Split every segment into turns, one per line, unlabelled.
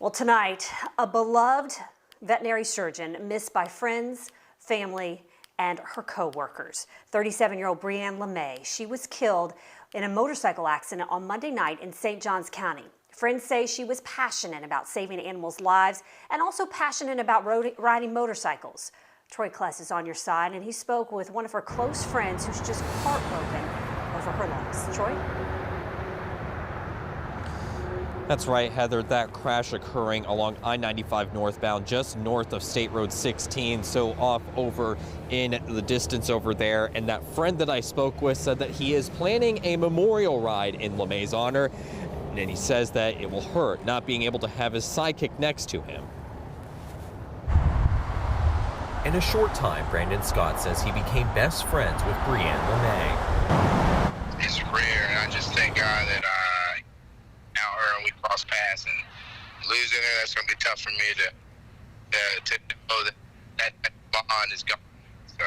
Well, tonight, a beloved veterinary surgeon missed by friends, family, and her co-workers. 37-year-old Brianne LeMay. She was killed in a motorcycle accident on Monday night in St. Johns County. Friends say she was passionate about saving animals' lives and also passionate about riding motorcycles. Troy Kless is on your side, and he spoke with one of her close friends who's just heartbroken over her loss. Troy?
That's right, Heather. That crash occurring along I-95 northbound, just north of State Road 16, so off over in the distance over there. And that friend that I spoke with said that he is planning a memorial ride in LeMay's honor, and he says that it will hurt not being able to have his sidekick next to him.
In a short time, Brandon Scott says he became best friends with Brianne LeMay.
It's rare, and I just thank God that out her and we crossed paths, and losing her, that's going to be tough for me to know that bond is gone. So.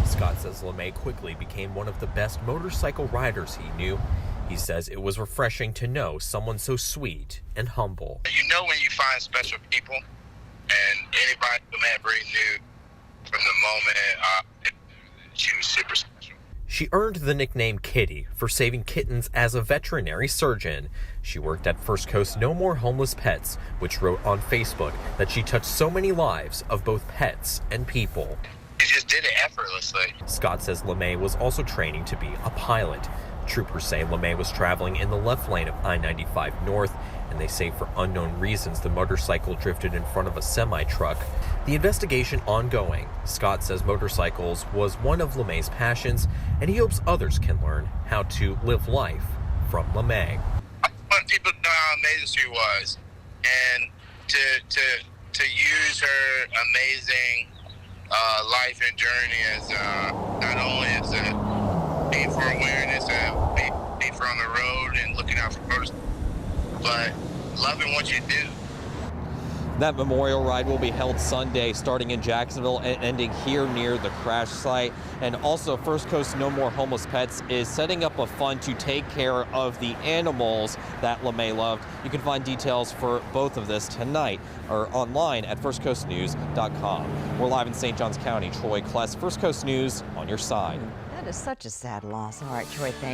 Scott says LeMay quickly became one of the best motorcycle riders he knew. He says it was refreshing to know someone so sweet and humble.
You know when you find special people, and anybody who met Bree knew from the moment she was super special.
She earned the nickname Kitty for saving kittens as a veterinary surgeon. She worked at First Coast No More Homeless Pets, which wrote on Facebook that she touched so many lives of both pets and people.
She just did it effortlessly.
Scott says LeMay was also training to be a pilot. Troopers say LeMay was traveling in the left lane of I-95 North, and they say for unknown reasons the motorcycle drifted in front of a semi-truck. The investigation ongoing. Scott says motorcycles was one of LeMay's passions, and he hopes others can learn how to live life from LeMay.
I want people to know how amazing she was, and to use her amazing life and journey as not only as a being for awareness, being for on the road and looking out for others, but loving what you do.
That memorial ride will be held Sunday, starting in Jacksonville and ending here near the crash site. And also, First Coast No More Homeless Pets is setting up a fund to take care of the animals that LeMay loved. You can find details for both of this tonight or online at firstcoastnews.com. We're live in St. Johns County. Troy Kless, First Coast News, on your side.
That is such a sad loss. All right, Troy, thank you.